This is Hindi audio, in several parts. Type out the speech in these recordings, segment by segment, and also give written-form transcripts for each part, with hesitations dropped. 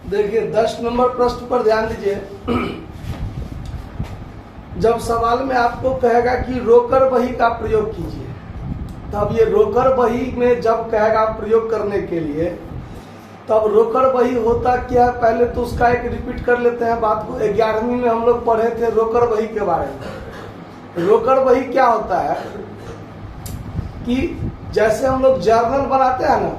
देखिए 10 नंबर प्रश्न पर ध्यान दीजिए। जब सवाल में आपको कहेगा कि रोकर बही का प्रयोग कीजिए, तब ये रोकर बही में जब कहेगा प्रयोग करने के लिए, तब रोकर बही होता क्या है, पहले तो उसका एक रिपीट कर लेते हैं बात को। 11वीं में हम लोग पढ़े थे रोकर बही के बारे में। रोकर बही क्या होता है कि जैसे हम लोग जर्नल बनाते हैं ना,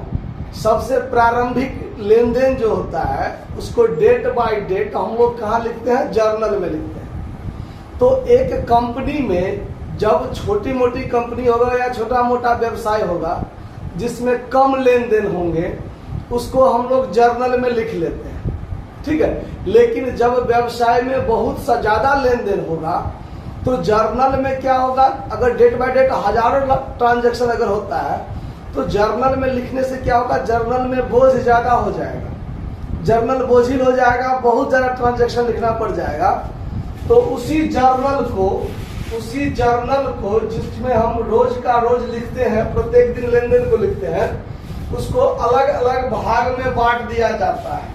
सबसे प्रारंभिक लेन देन जो होता है उसको डेट बाय डेट हम लोग कहाँ लिखते हैं, जर्नल में लिखते हैं। तो एक कंपनी में जब छोटी मोटी कंपनी होगा या छोटा मोटा व्यवसाय होगा जिसमें कम लेन देन होंगे, उसको हम लोग जर्नल में लिख लेते हैं, ठीक है। लेकिन जब व्यवसाय में बहुत सा ज्यादा लेन देन होगा तो जर्नल में क्या होगा, अगर डेट बाय डेट हजारों ट्रांजैक्शन अगर होता है तो जर्नल में लिखने से क्या होगा, जर्नल में बोझ ज्यादा हो जाएगा, जर्नल बोझिल हो जाएगा, बहुत ज्यादा ट्रांजैक्शन लिखना पड़ जाएगा। तो उसी जर्नल को जिसमें हम रोज का रोज लिखते हैं, प्रत्येक दिन लेन देन को लिखते हैं, उसको अलग अलग भाग में बांट दिया जाता है,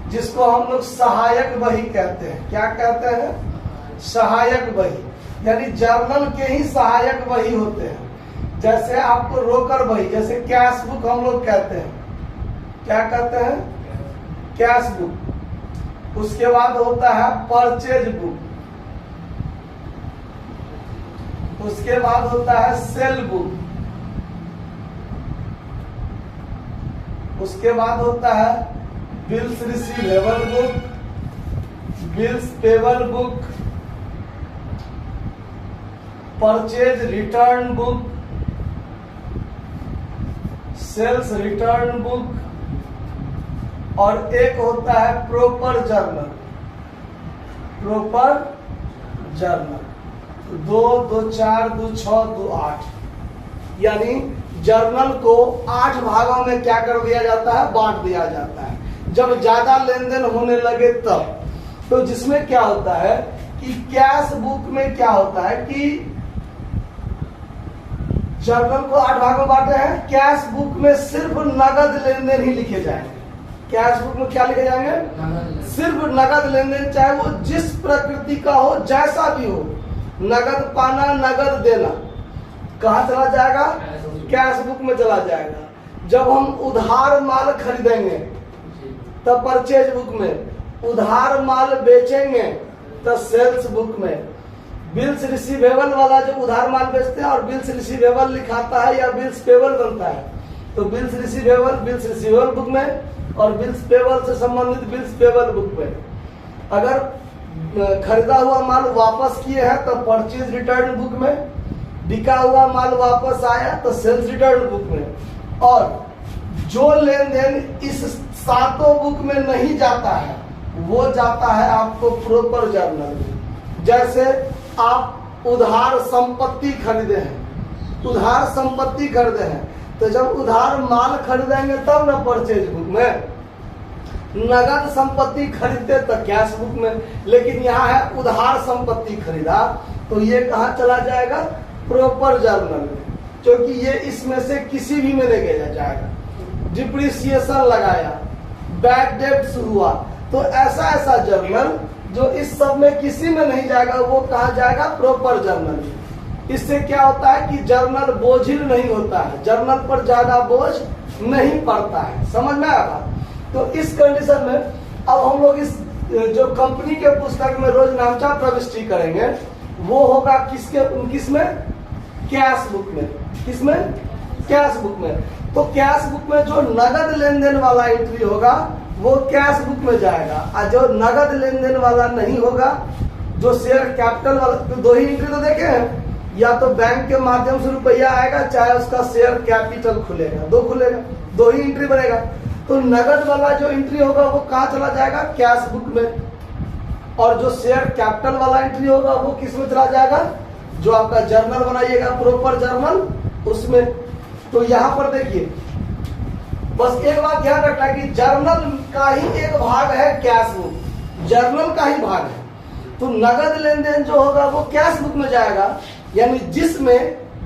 जिसको हम लोग सहायक बही कहते हैं। क्या कहते हैं, सहायक बही। यानी जर्नल के ही सहायक बही होते हैं। जैसे आपको रोकर बही, जैसे कैश बुक हम लोग कहते हैं, क्या कहते हैं, कैश बुक। उसके बाद होता है परचेज बुक, उसके बाद होता है सेल बुक, उसके बाद होता है bills receivable book, bills payable book, purchase return book, sales return book, और एक होता है प्रॉपर जर्नल। प्रॉपर जर्नल 2, 2, 4, 2, 6, 2, 8, यानी जर्नल को 8 भागों में क्या कर दिया जाता है, बांट दिया जाता है। जब ज्यादा लेन देन होने लगे तब, तो जिसमें क्या होता है कि कैश बुक में क्या होता है कि जर्नल को 8 भागों में बांटे हैं। कैश बुक में सिर्फ नगद लेन देन ही लिखे जाएंगे। कैश बुक में क्या लिखे जाएंगे, सिर्फ नगद लेन देन, चाहे वो जिस प्रकृति का हो, जैसा भी हो, नगद पाना नगद देना। कहाँ चला जाएगा, कैश बुक में चला जाएगा। जब हम उधार माल खरीदेंगे तब परचेज बुक में, उधार माल बेचेंगे तब सेल्स बुक में। बिल्स रिसीवेबल वाला जो उधार माल बेचते हैं और बिल्स रिसीवेबल लिखाता है या बिल्स पेबल बनता है, तो बिल्स रिसीवेबल बुक में, और बिल्स पेबल से संबंधित बिल्स पेबल बुक में। अगर खरीदा हुआ माल वापस किए हैं तो परचेज रिटर्न बुक में, बिका हुआ माल वापस आया तो सेल्स रिटर्न बुक में। और जो लेन देन इस 7 बुक में नहीं जाता है वो जाता है आपको प्रॉपर जर्नल में। जैसे आप उधार संपत्ति खरीदे हैं, उधार संपत्ति खरीदे हैं, तो जब उधार माल खरीदेंगे तब ना परचेज बुक में, नगद संपत्ति खरीदते तो कैश बुक में। लेकिन यहाँ है उधार संपत्ति खरीदा, तो ये कहाँ चला जाएगा, प्रॉपर जर्नल में, क्योंकि ये इसमें से किसी भी में नहीं गया जाएगा। डिप्रिसिएशन लगाया, बैड डेब्ट्स हुआ, तो ऐसा जर्नल जो इस सब में किसी में नहीं जाएगा वो कहा जाएगा, प्रॉपर जर्नल में। इससे क्या होता है कि जर्नल बोझिल नहीं होता है, जर्नल पर ज्यादा बोझ नहीं पड़ता है। समझ में आया? तो इस कंडीशन में अब हम लोग इस जो कंपनी के पुस्तक में रोज नामचा प्रविष्टि करेंगे वो होगा किसमें, कैश बुक में। किसमें, कैश बुक में। तो कैश बुक में जो नगद लेन देन वाला एंट्री होगा वो कैश बुक में जाएगा, और जो नगद लेन देन वाला नहीं होगा, जो शेयर कैपिटल वाला, तो 2 ही एंट्री तो देखे हैं, या तो बैंक के माध्यम से रुपया आएगा, चाहे उसका शेयर कैपिटल खुलेगा, 2 खुलेगा, 2 ही एंट्री बनेगा। तो नगद वाला जो एंट्री होगा वो कहाँ चला जाएगा, कैश बुक में। और जो शेयर कैपिटल वाला एंट्री होगा वो किस में चला जाएगा, जो आपका जर्नल बनाइएगा प्रॉपर जर्नल, उसमें। तो यहाँ पर देखिए, बस एक बात ध्यान रखना कि जर्नल का ही एक भाग है कैश बुक, जर्नल का ही भाग है। तो नगद लेन देन जो होगा वो कैश बुक में जाएगा, यानी जिसमें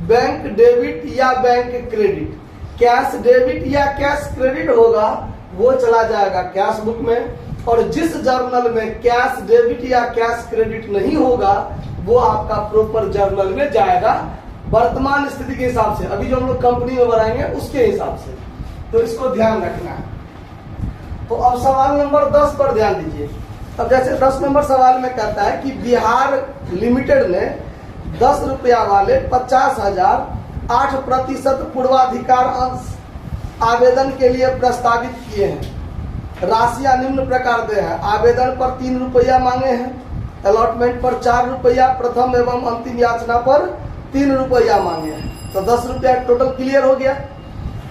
बैंक डेबिट या बैंक क्रेडिट, कैश डेबिट या कैश क्रेडिट होगा वो चला जाएगा कैश बुक में, और जिस जर्नल में कैश डेबिट या कैश क्रेडिट नहीं होगा वो आपका प्रॉपर जर्नल में जाएगा वर्तमान स्थिति के हिसाब से, अभी जो हम लोग कंपनी में बनाएंगे उसके हिसाब से। तो इसको ध्यान रखना है। तो अब सवाल नंबर 10 पर ध्यान दीजिए। अब जैसे 10 नंबर सवाल में कहता है कि बिहार लिमिटेड ने 10 रुपया वाले 50,000 8% पूर्वाधिकार अंश आवेदन के लिए प्रस्तावित किए हैं। राशियां निम्न प्रकार दे हैं। आवेदन पर 3 रुपया मांगे हैं, अलॉटमेंट पर 4 रुपया, प्रथम एवं अंतिम याचना पर 3 रुपया मांगे हैं। तो 10 रुपया टोटल क्लियर हो गया।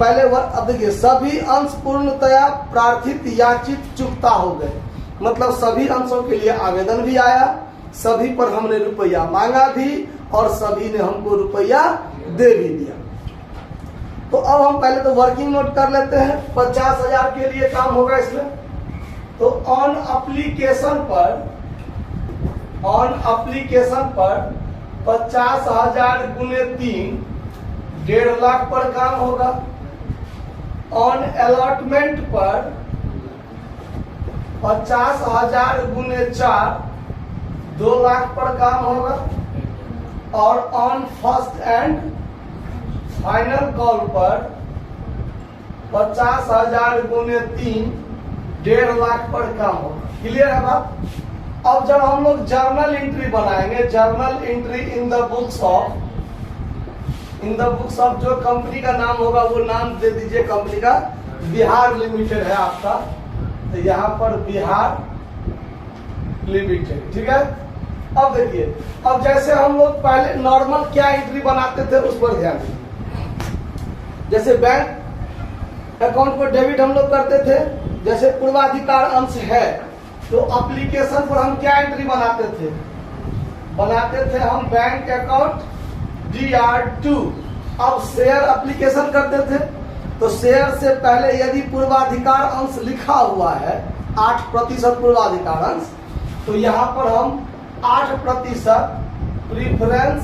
पहले अब देखिए, सभी अंश पूर्णतया प्रार्थित याचित चुकता हो गए, मतलब सभी अंशों के लिए आवेदन भी आया, सभी पर हमने रुपया मांगा भी और सभी ने हमको रुपया दे भी दिया। तो अब हम पहले तो वर्किंग नोट कर लेते हैं। 50,000 के लिए काम होगा इसमें। तो ऑन एप्लीकेशन पर 50,000 गुने 3 1.5 लाख पर काम होगा। ऑन अलॉटमेंट पर 50,000 गुने 4 2 लाख पर काम होगा। और on first and final call पर 50,000 गुने 3 1.5 लाख पर काम होगा। क्लियर है बात? अब जब हम लोग जर्नल एंट्री बनाएंगे, journal entry in the books of जो कंपनी का नाम होगा वो नाम दे दीजिए कंपनी का, बिहार लिमिटेड है आपका, तो यहाँ पर बिहार लिमिटेड। ठीक है। अब देखिए, अब जैसे हम लोग पहले नॉर्मल क्या एंट्री बनाते थे उस पर ध्यान दीजिए। जैसे बैंक अकाउंट पर डेबिट हम लोग करते थे, जैसे पूर्वाधिकार अंश है तो एप्लीकेशन पर हम क्या एंट्री बनाते थे हम बैंक अकाउंट DR2। अब शेयर एप्लीकेशन करते थे तो शेयर से पहले यदि पूर्वाधिकार अंश लिखा हुआ है 8% पूर्वाधिकार अंश, तो यहाँ पर हम 8% प्रीफरेंस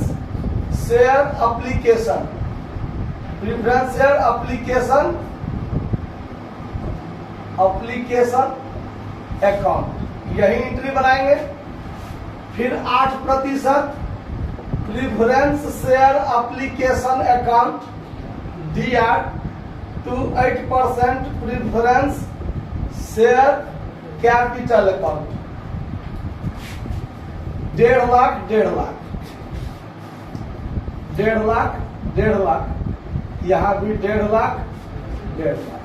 शेयर एप्लीकेशन अकाउंट यही एंट्री बनाएंगे। फिर 8% preference share application account DR2 8% preference share capital account 1.5 lakh 1.5 lakh 1.5 lakh 1.5 lakh, यहाँ भी 1.5 लाख 1.5 लाख।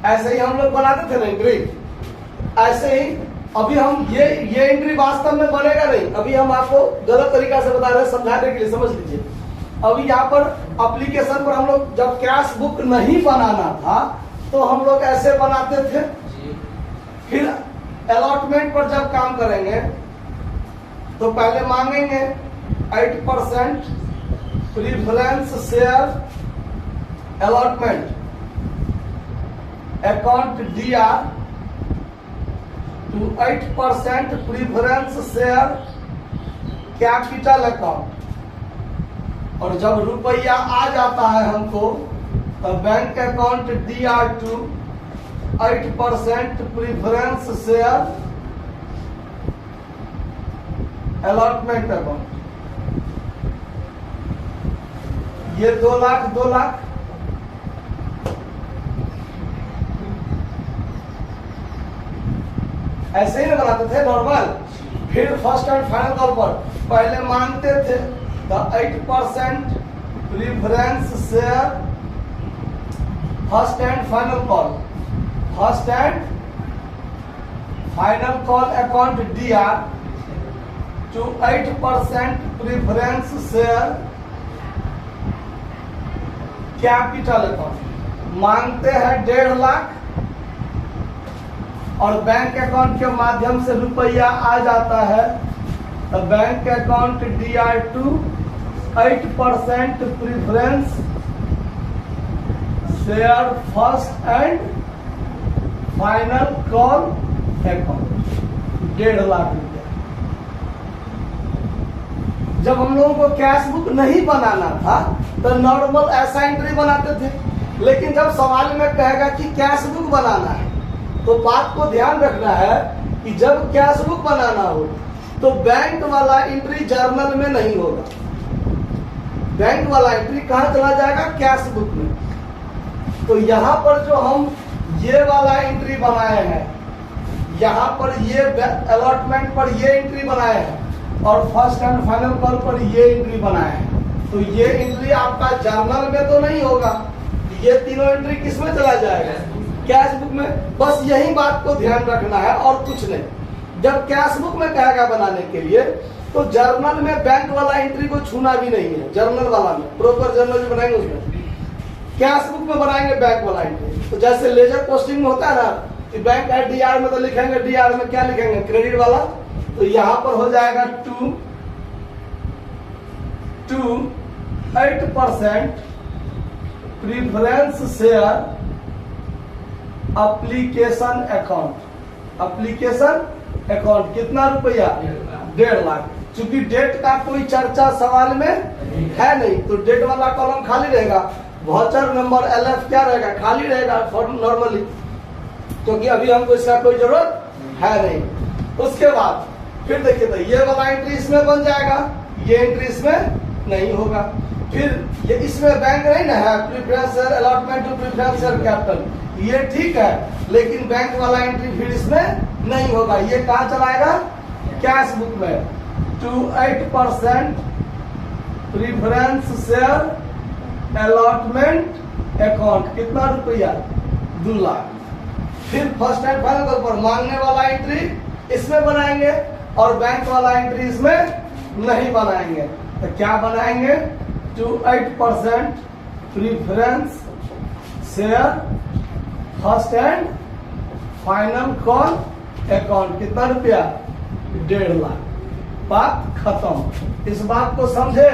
ऐसे ही हम लोग बनाते थे ना एंट्री। ऐसे ही अभी हम ये एंट्री वास्तव में बनेगा नहीं, अभी हम आपको गलत तरीका से बता रहे हैं समझाने के लिए, समझ लीजिए। अभी यहाँ पर एप्लीकेशन पर हम लोग जब कैश बुक नहीं बनाना था तो हम लोग ऐसे बनाते थे। फिर अलॉटमेंट पर जब काम करेंगे तो पहले मांगेंगे 8% preference share allotment account DR to 8% preference share capital account. और जब रुपया आ जाता है हमको तो bank account DR2 8% preference share allotment account. ये 2 लाख 2 लाख, ऐसे ही बनाते थे नॉर्मल। फिर फर्स्ट एंड फाइनल कॉल पर पहले मांगते थे तो 8% preference share first and final call account DR to 8% preference share capital account. मांगते हैं 1.5 लाख और बैंक अकाउंट के माध्यम से रुपया आ जाता है तो bank account DR2 8% preference share first and final call account 1.5 lakh रुपया। जब हम लोगों को कैश बुक नहीं बनाना था तो नॉर्मल ऐसा एंट्री बनाते थे लेकिन जब सवाल में कहेगा कि कैश बुक बनाना है, तो बात को ध्यान रखना है कि जब कैश बुक बनाना हो तो बैंक वाला एंट्री जर्नल में नहीं होगा। बैंक वाला एंट्री कहां चला जाएगा? कैश बुक में। तो यहां पर जो हम ये वाला एंट्री बनाए हैं, यहां पर ये अलॉटमेंट पर ये एंट्री बनाए हैं और फर्स्ट एंड फाइनल कॉल पर ये एंट्री बनाए हैं, तो ये एंट्री आपका जर्नल में तो नहीं होगा। ये तीनों एंट्री किस में चला जाएगा? कैश बुक में। बस यही बात को ध्यान रखना है और कुछ नहीं। जब कैश बुक में कहेगा बनाने के लिए, तो जर्नल में बैंक वाला एंट्री को छूना भी नहीं है। जर्नल वाला में प्रॉपर जर्नल जो बनाएंगे उसमें, कैश बुक में बनाएंगे बैंक वाला एंट्री। तो जैसे लेजर पोस्टिंग में होता है ना कि बैंक एट डीआर में, तो लिखेंगे डीआर में क्या लिखेंगे? क्रेडिट वाला। तो यहां पर हो जाएगा 8% preference share application account. Application account कितना रुपया? 1.5 लाख। चूंकि डेट का कोई चर्चा सवाल में है नहीं, तो डेट वाला कॉलम खाली रहेगा। वाउचर नंबर LF क्या रहेगा? खाली रहेगा नॉर्मली, क्योंकि अभी हमको इसका कोई जरूरत है नहीं। उसके बाद फिर देखिए, तो ये वाला एंट्री इसमें बन जाएगा, ये एंट्री इसमें नहीं होगा। फिर ये इसमें बैंक नहीं ना है, preference share allotment to preference share capital, ये ठीक है, लेकिन बैंक वाला एंट्री फिर इसमें नहीं होगा। ये कहाँ चलाएगा? कैश बुक में। 8% प्रीफरेंस शेयर अलॉटमेंट अकाउंट कितना रुपया? 2 लाख। फिर फर्स्ट एंड फाइनल पर मांगने वाला एंट्री इसमें बनाएंगे और बैंक वाला एंट्री इसमें नहीं बनाएंगे। तो क्या बनाएंगे? 8% preference share first and final call account कितना रुपया? 1.5 लाख। बात खत्म। इस बात को समझे?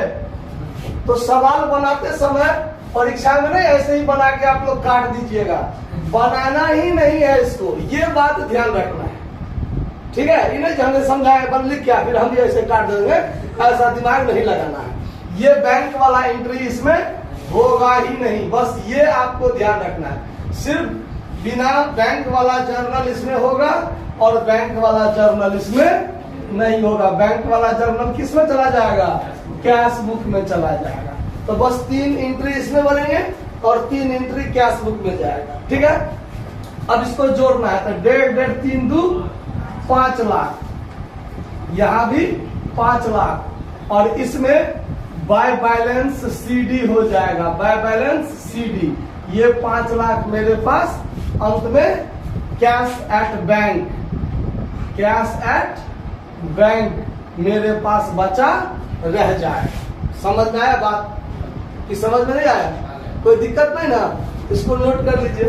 तो सवाल बनाते समय परीक्षा में नहीं ऐसे ही बना के आप लोग काट दीजिएगा, बनाना ही नहीं है इसको, ये बात ध्यान रखना है, ठीक है? इन्हें हमने समझाया, बन लिख क्या, फिर हम भी ऐसे काट देंगे, ऐसा दिमाग नहीं लगाना है। ये बैंक वाला एंट्री इसमें होगा ही नहीं, बस ये आपको ध्यान रखना है। सिर्फ बिना बैंक वाला जर्नल इसमें होगा और बैंक वाला जर्नल इसमें नहीं होगा। बैंक वाला जर्नल किस में चला जाएगा? कैश बुक में चला जाएगा। तो बस 3 एंट्री इसमें बनेंगे और 3 एंट्री कैश बुक में जाएगा, ठीक है? अब इसको जोड़ना है, तो 1.5 3 2 5 लाख, यहां भी 5 लाख, और इसमें बाय बैलेंस CD हो जाएगा। बाय बैलेंस CD, ये 5 लाख मेरे पास अंत में cash at bank, cash at bank मेरे पास बचा रह जाए। समझ में आया बात कि समझ में नहीं आया? कोई दिक्कत नहीं ना? इसको नोट कर लीजिए।